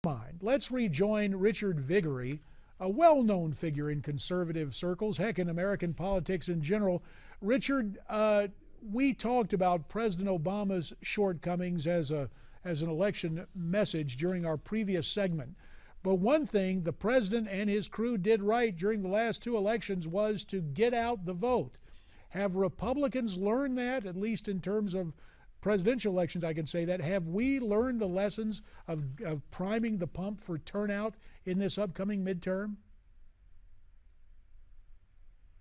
mind. Let's rejoin Richard Viguerie, a well-known figure in conservative circles, heck, in American politics in general. Richard, we talked about President Obama's shortcomings as an election message during our previous segment. But one thing the president and his crew did right during the last two elections was to get out the vote. Have Republicans learned that, at least in terms of presidential elections? I can say that. Have we learned the lessons of priming the pump for turnout in this upcoming midterm?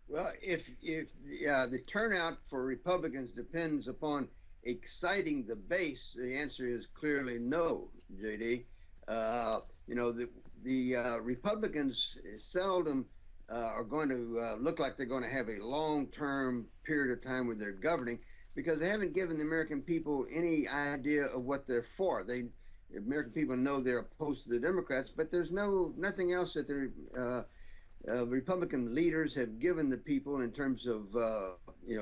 Well, if the turnout for Republicans depends upon exciting the base, the answer is clearly no, JD. The Republicans seldom are going to look like they're going to have a long-term period of time where they're governing, because they haven't given the American people any idea of what they're for. The American people know they're opposed to the Democrats, but there's nothing else that their Republican leaders have given the people in terms of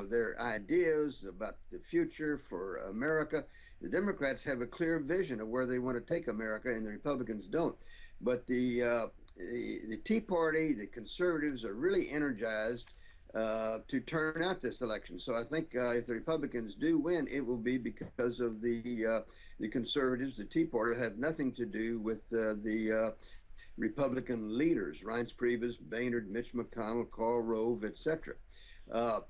their ideas about the future for America. The Democrats have a clear vision of where they want to take America, and the Republicans don't. But the Tea Party, the conservatives, are really energized to turn out this election. So I think if the Republicans do win, it will be because of the conservatives. The Tea Party have nothing to do with the Republican leaders, Reince Priebus, Boehner, Mitch McConnell, Karl Rove, etc.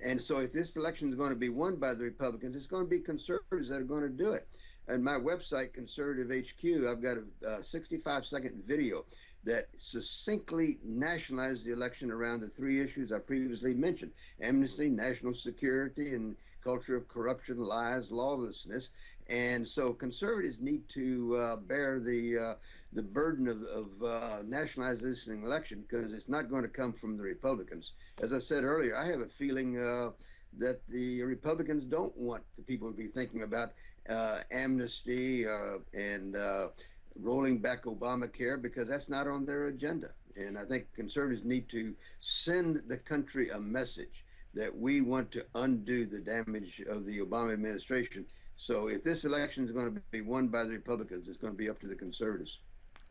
And so if this election is going to be won by the Republicans, it's going to be conservatives that are going to do it. And my website, Conservative HQ, I've got a 65-second video that succinctly nationalized the election around the three issues I previously mentioned: amnesty, national security, and culture of corruption, lies, lawlessness. And so conservatives need to bear the burden of nationalizing this election, because it's not going to come from the Republicans. As I said earlier, I have a feeling that the Republicans don't want the people to be thinking about amnesty and rolling back Obamacare, because that's not on their agenda. And I think conservatives need to send the country a message that we want to undo the damage of the Obama administration. So if this election is going to be won by the Republicans, it's going to be up to the conservatives.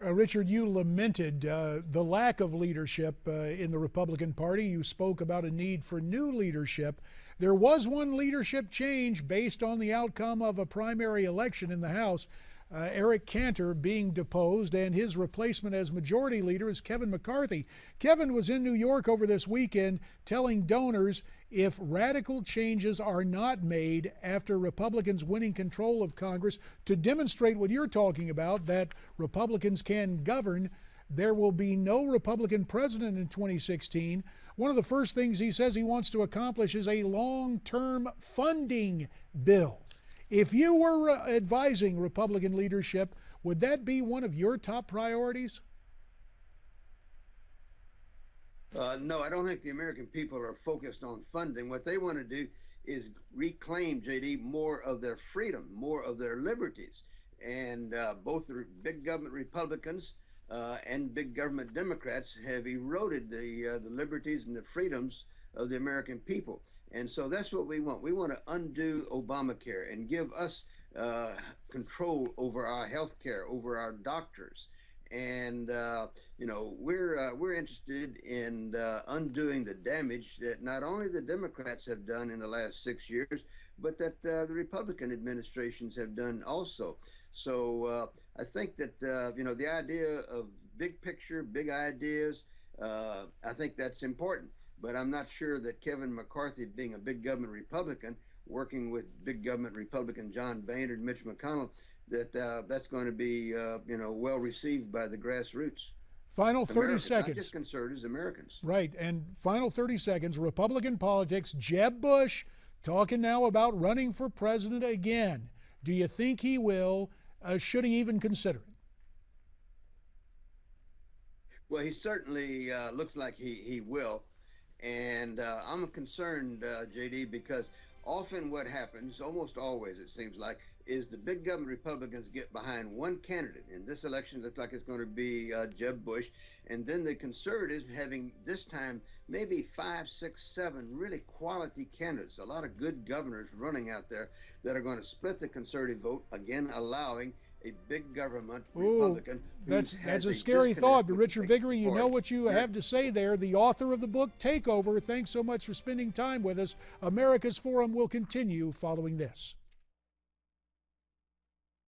Richard, you lamented the lack of leadership in the Republican Party. You spoke about a need for new leadership. There was one leadership change based on the outcome of a primary election in the House. Eric Cantor being deposed, and his replacement as majority leader is Kevin McCarthy. Kevin was in New York over this weekend telling donors if radical changes are not made after Republicans winning control of Congress to demonstrate what you're talking about, that Republicans can govern, there will be no Republican president in 2016. One of the first things he says he wants to accomplish is a long-term funding bill. If you were advising Republican leadership, would that be one of your top priorities? No, I don't think the American people are focused on funding. What they want to do is reclaim, JD, more of their freedom, more of their liberties. And both the big government Republicans and big government Democrats have eroded the liberties and the freedoms of the American people. And so that's what we want. We want to undo Obamacare and give us control over our health care, over our doctors. And, we're interested in undoing the damage that not only the Democrats have done in the last 6 years, but that the Republican administrations have done also. So I think that, the idea of big picture, big ideas, I think that's important. But I'm not sure that Kevin McCarthy, being a big government Republican, working with big government Republican John Boehner and Mitch McConnell, that's going to be well received by the grassroots. Final 30 Americans, seconds. not just conservatives, Americans. Right, and final 30 seconds. Republican politics. Jeb Bush talking now about running for president again. Do you think he will? Should he even consider it? Well, he certainly looks like he will. And I'm concerned, JD, because often what happens, almost always it seems like, is the big government Republicans get behind one candidate. In this election, it looks like it's going to be Jeb Bush. And then the conservatives having this time maybe 5, 6, 7 really quality candidates, a lot of good governors running out there that are going to split the conservative vote, again allowing a big government Ooh, Republican. that's a scary thought. But Richard Viguerie, you know what you have to say there. The author of the book Takeover. Thanks so much for spending time with us. America's Forum will continue following this.